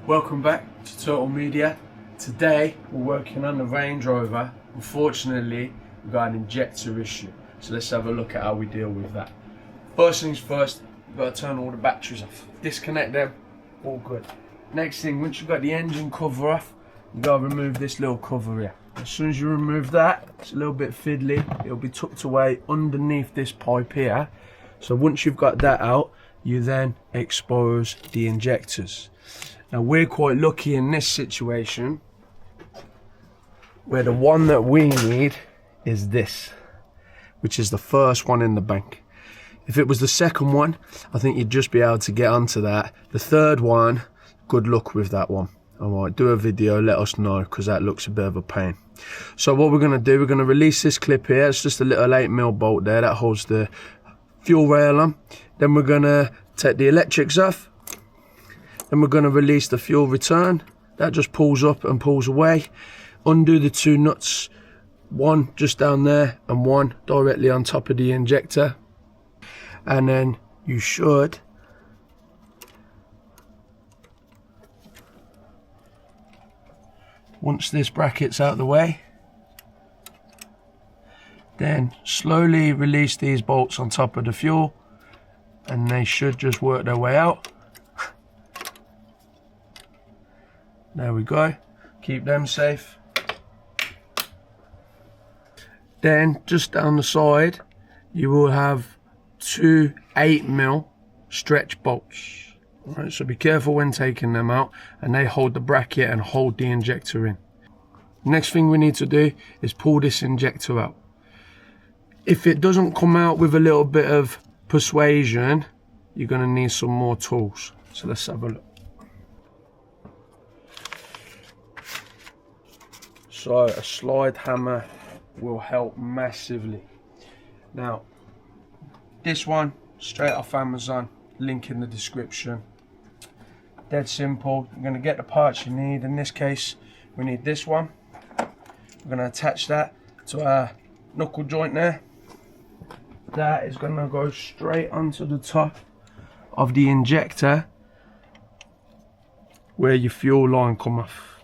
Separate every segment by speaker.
Speaker 1: Welcome back to Total Media. Today we're working on the Range Rover. Unfortunately, we've got an injector issue, so let's have a look at how we deal with that. First things first, you've got to turn all the batteries off. Disconnect them, all good. Next thing, once you've got the engine cover off, you've got to remove this little cover here. As soon as you remove that, it's a little bit fiddly, it'll be tucked away underneath this pipe here. So once you've got that out, you then expose the injectors. Now we're quite lucky in this situation where the one that we need is this, which is the first one in the bank. If it was the second one, I think you'd just be able to get onto that. The third one, good luck with that one. Alright, do a video, let us know, because that looks a bit of a pain. So what we're going to do, we're going to release this clip here. It's just a little 8mm bolt there that holds the fuel rail on. Then we're going to take the electrics off. Then we're going to release the fuel return. That just pulls up and pulls away. Undo the two nuts, one just down there and one directly on top of the injector. And then you should once this bracket's out of the way, then slowly release these bolts on top of the fuel and they should just work their way out. There we go, keep them safe. Then just down the side you will have two 8mm stretch bolts. Alright, so be careful when taking them out, and they hold the bracket and hold the injector in. Next thing we need to do is pull this injector out. If it doesn't come out with a little bit of persuasion, you're going to need some more tools. So let's have a look. So a slide hammer will help massively. Now this one straight off Amazon, link in the description. Dead simple. You're going to get the parts you need. In this case we need this one. We're going to attach that to our knuckle joint there. That is going to go straight onto the top of the injector where your fuel line come off.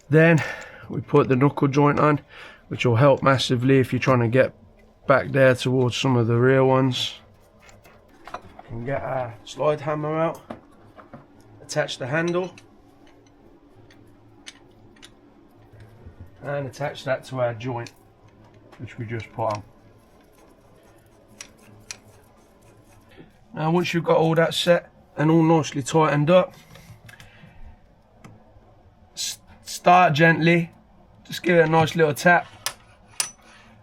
Speaker 1: Then we put the knuckle joint on, which will help massively if you're trying to get back there towards some of the rear ones. We can get our slide hammer out, attach the handle and attach that to our joint which we just put on. Now once you've got all that set and all nicely tightened up, start gently, just give it a nice little tap,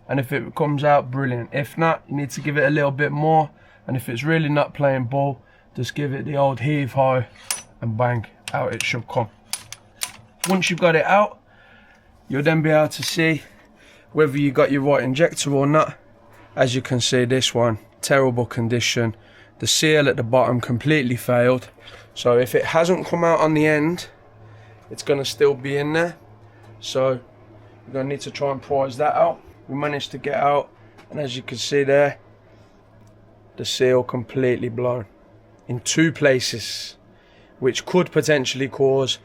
Speaker 1: and if it comes out, brilliant. If not, you need to give it a little bit more, and if it's really not playing ball, just give it the old heave ho and bang, out it should come. Once you've got it out, you'll then be able to see whether you got your right injector or not. As you can see, this one, terrible condition. The seal at the bottom completely failed. So if it hasn't come out on the end, it's going to still be in there. So you're going to need to try and prise that out. We managed to get out, and as you can see there, the seal completely blown in two places, which could potentially cause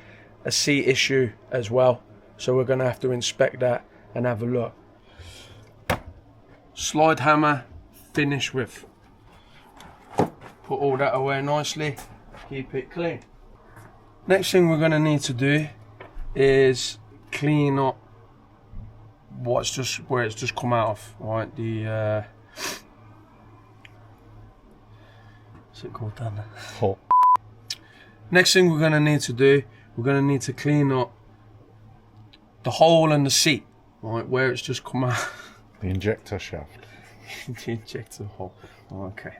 Speaker 1: a seat issue as well. So we're going to have to inspect that and have a look. Slide hammer finish with. Put all that away nicely, keep it clean. Next thing we're going to need to do is clean up what's just where it's just come out of, right? The what's it called down there? Hot. Next thing we're going to need to do, we're going to need to clean up the hole in the seat, right, where it's just come out.
Speaker 2: The injector shaft.
Speaker 1: The injector hole. Okay.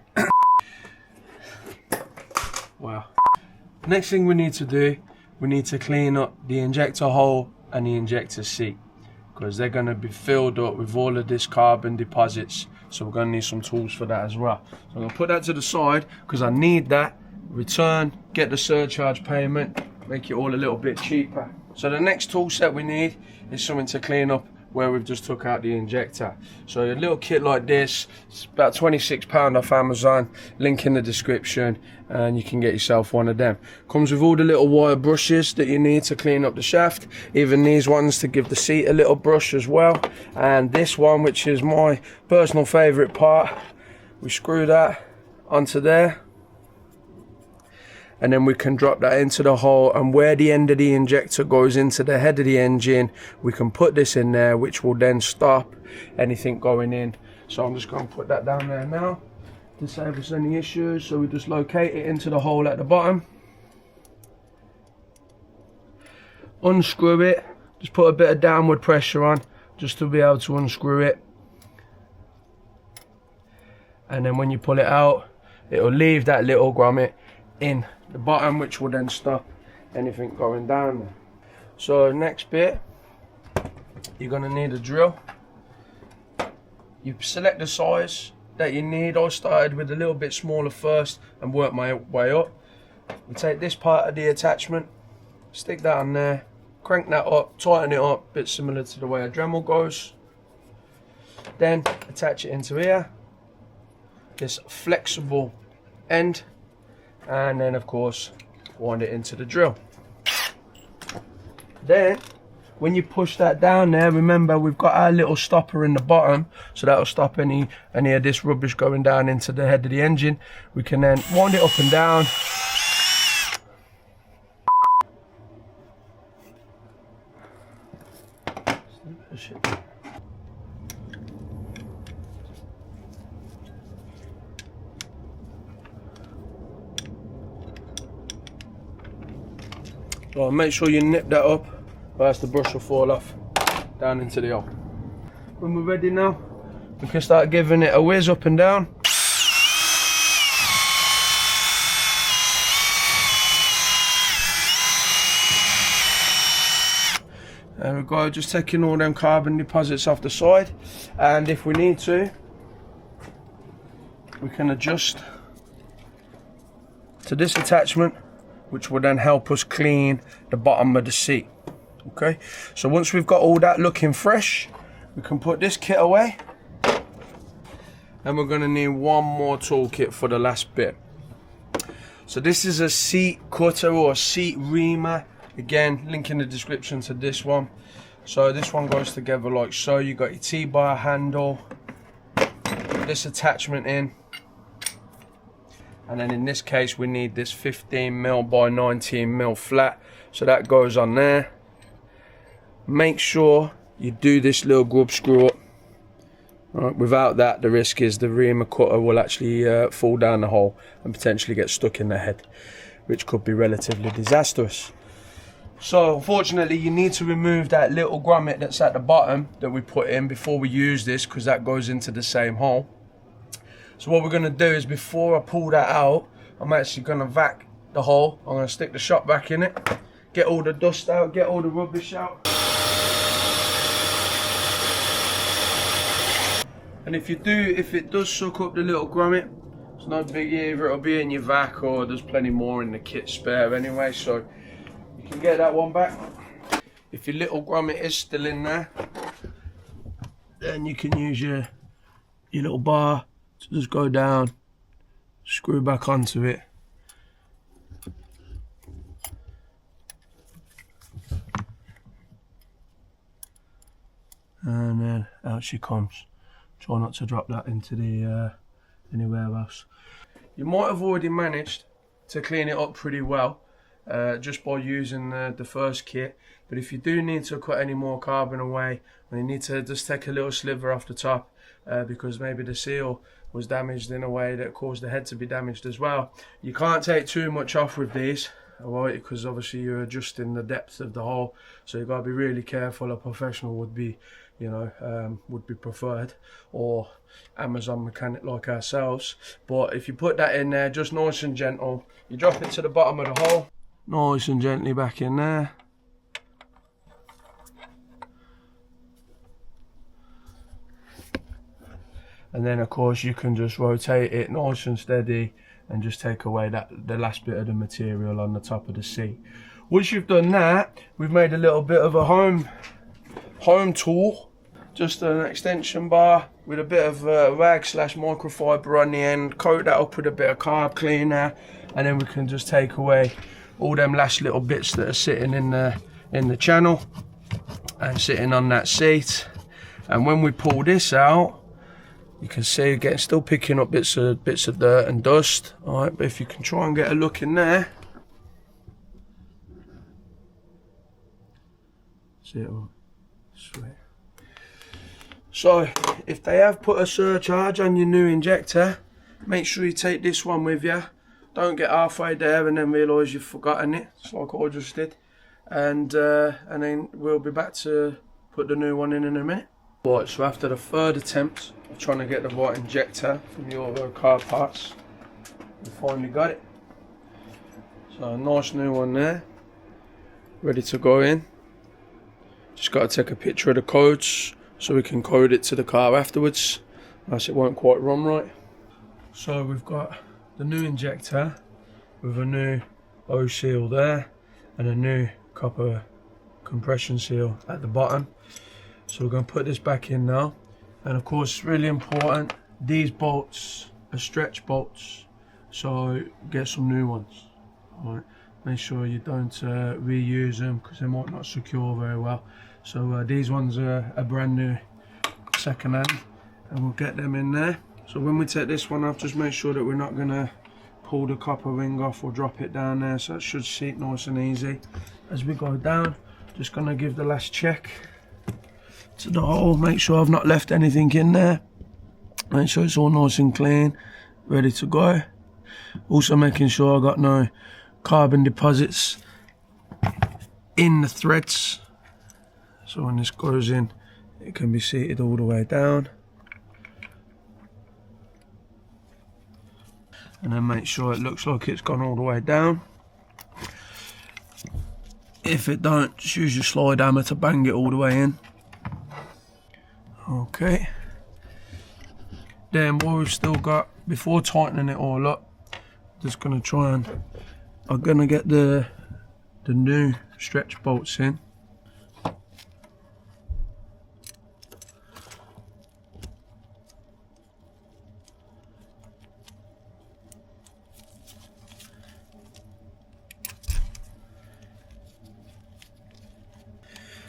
Speaker 1: Wow. Next thing we need to do, we need to clean up the injector hole and the injector seat, because they're going to be filled up with all of this carbon deposits, so we're going to need some tools for that as well. So I'm going to put that to the side because I need that. Return, get the surcharge payment, make it all a little bit cheaper. So the next tool set we need is something to clean up where we've just took out the injector. So a little kit like this, it's about £26 off Amazon, link in the description, and you can get yourself one of them. Comes with all the little wire brushes that you need to clean up the shaft, even these ones to give the seat a little brush as well, and this one, which is my personal favourite part, we screw that onto there, and then we can drop that into the hole, and where the end of the injector goes into the head of the engine, we can put this in there, which will then stop anything going in. So I'm just going to put that down there now to save us any issues. So we just locate it into the hole at the bottom, unscrew it, just put a bit of downward pressure on just to be able to unscrew it, and then when you pull it out, it will leave that little grommet in the bottom, which will then stop anything going down there. So next bit, you're going to need a drill. You select the size that you need. I started with a little bit smaller first and worked my way up. We take this part of the attachment, stick that on there, crank that up, tighten it up, a bit similar to the way a Dremel goes. Then attach it into here, this flexible end, and then of course wind it into the drill. Then when you push that down there, remember we've got our little stopper in the bottom, so that'll stop any of this rubbish going down into the head of the engine. We can then wind it up and down. So make sure you nip that up, or else the brush will fall off down into the hole. When we're ready now, we can start giving it a whiz up and down. There we go, just taking all them carbon deposits off the side, and if we need to, we can adjust to this attachment, which will then help us clean the bottom of the seat. Okay, so once we've got all that looking fresh, we can put this kit away, and we're going to need one more toolkit for the last bit. So this is a seat cutter or a seat reamer. Again, link in the description to this one. So this one goes together like so. You got your T-bar handle, put this attachment in, and then in this case we need this 15mm by 19mm flat, so that goes on there. Make sure you do this little grub screw up. Right, without that, the risk is the reamer cutter will actually fall down the hole and potentially get stuck in the head, which could be relatively disastrous. So unfortunately you need to remove that little grommet that's at the bottom that we put in before we use this, because that goes into the same hole. So what we're going to do is, before I pull that out, I'm actually going to vac the hole. I'm going to stick the shot back in it, get all the dust out, get all the rubbish out. And if it does suck up the little grommet, it's no big either. It'll be in your vac, or there's plenty more in the kit spare anyway, so you can get that one back. If your little grommet is still in there, then you can use your little bar to just go down, screw back onto it, and then out she comes. Try not to drop that into the anywhere else. You might have already managed to clean it up pretty well just by using the first kit, but if you do need to cut any more carbon away, and you need to just take a little sliver off the top because maybe the seal was damaged in a way that caused the head to be damaged as well, you can't take too much off with these, alright, because obviously you're adjusting the depth of the hole, so you've got to be really careful. A professional would be, you know, would be preferred, or Amazon mechanic like ourselves. But if you put that in there just nice and gentle, you drop it to the bottom of the hole, nice and gently back in there, and then of course you can just rotate it nice and steady and just take away the last bit of the material on the top of the seat. Once you've done that, we've made a little bit of a home tool just an extension bar with a bit of rag slash microfiber on the end. Coat that up with a bit of carb cleaner, and then we can just take away all them last little bits that are sitting in the channel and sitting on that seat. And when we pull this out, you can see again still picking up bits of dirt and dust. All right, but if you can try and get a look in there, see it all. Sweet. So if they have put a surcharge on your new injector, make sure you take this one with you. Don't get halfway there and then realise you've forgotten it. It's like I just did. And then we'll be back to put the new one in a minute. Right, so after the third attempt of trying to get the right injector from your car parts, we finally got it. So a nice new one there, ready to go in. Just got to take a picture of the codes so we can code it to the car afterwards, else it won't quite run right. So we've got the new injector with a new O seal there and a new copper compression seal at the bottom. So we're going to put this back in now, and of course it's really important, these bolts are stretch bolts, so get some new ones. All right, make sure you don't reuse them because they might not secure very well. So these ones are brand new second hand, and we'll get them in there. So when we take this one off, just make sure that we're not going to pull the copper ring off or drop it down there, so it should seat nice and easy. As we go down, just going to give the last check to the hole, make sure I've not left anything in there, make sure it's all nice and clean, ready to go. Also making sure I got no carbon deposits in the threads, so when this goes in it can be seated all the way down. And then make sure it looks like it's gone all the way down. If it don't, just use your slide hammer to bang it all the way in. Okay. Then what we've still got, before tightening it all up, just gonna try and, I'm gonna get the new stretch bolts in.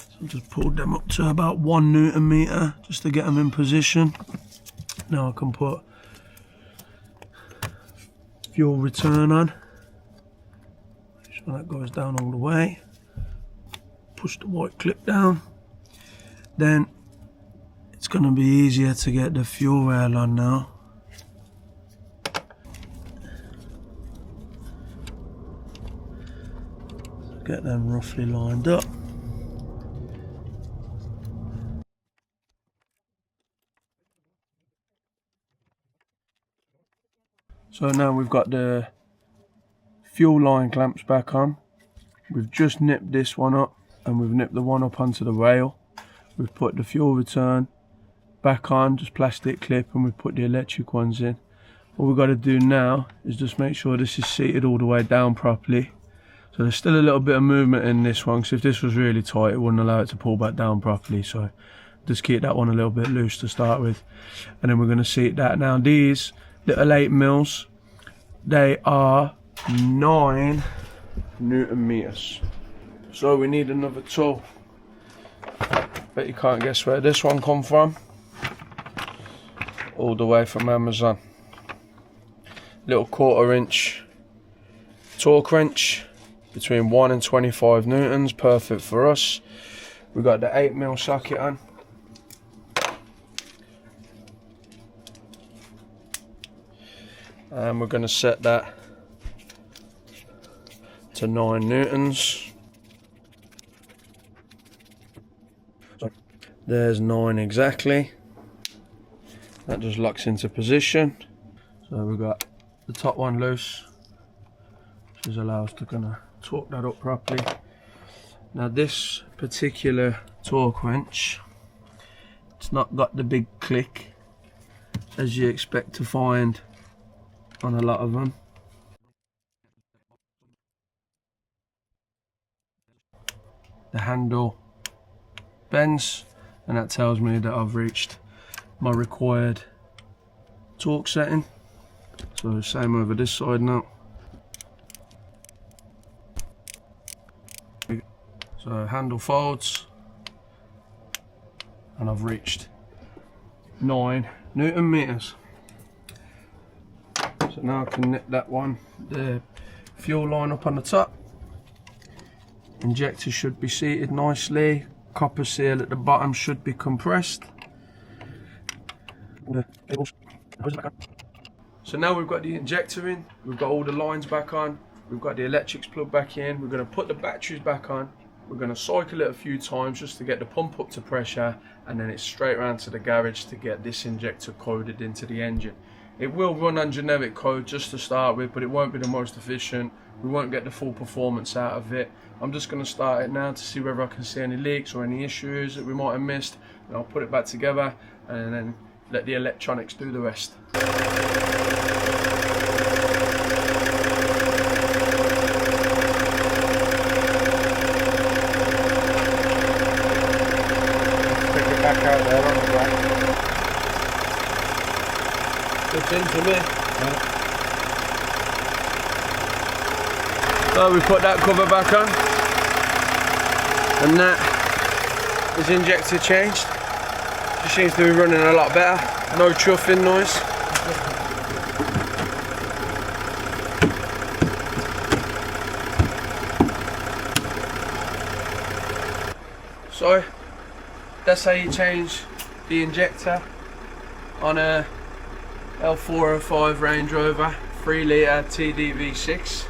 Speaker 1: So I've just pulled them up to about 1 Newton meter just to get them in position. Now I can put fuel return on. So that goes down all the way. Push the white clip down. Then it's going to be easier to get the fuel rail on now. Get them roughly lined up. So now we've got the fuel line clamps back on. We've just nipped this one up and we've nipped the one up onto the rail. We've put the fuel return back on, just plastic clip, and we've put the electric ones in. What we've got to do now is just make sure this is seated all the way down properly. So there's still a little bit of movement in this one, because if this was really tight it wouldn't allow it to pull back down properly. So just keep that one a little bit loose to start with, and then we're going to seat that. Now these little 8mm, they are 9 Newton meters. So we need another tool. Bet you can't guess where this one come from. All the way from Amazon. Little 1/4 inch torque wrench between 1 and 25 newtons, perfect for us. We've got the 8mm socket on. And we're going to set that to 9 newtons. So there's 9 exactly. That just locks into position. So we've got the top one loose, which allows us to kind of torque that up properly. Now this particular torque wrench, it's not got the big click as you expect to find on a lot of them. The handle bends and that tells me that I've reached my required torque setting. So same over this side now. So handle folds, and I've reached 9 Newton meters. So now I can nip that one, the fuel line up on the top. Injector should be seated nicely. Copper seal at the bottom should be compressed. So now we've got the injector in, we've got all the lines back on, we've got the electrics plugged back in, we're going to put the batteries back on, we're going to cycle it a few times just to get the pump up to pressure, and then it's straight around to the garage to get this injector coded into the engine. It will run on generic code just to start with, but it won't be the most efficient. We won't get the full performance out of it. I'm just going to start it now to see whether I can see any leaks or any issues that we might have missed, and I'll put it back together and then let the electronics do the rest. Pick
Speaker 2: it back out there on the ground.
Speaker 1: Fits into me. So we put that cover back on, and that is injector changed. It seems to be running a lot better. No chuffing noise. So that's how you change the injector on a L405 Range Rover 3 litre tdv6.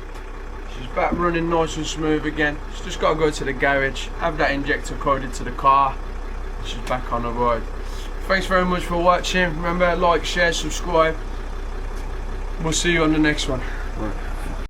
Speaker 1: She's back running nice and smooth again. She's just got to go to the garage, have that injector coded to the car. She's back on the road. Thanks very much for watching. Remember, like, share, subscribe. We'll see you on the next one. Right.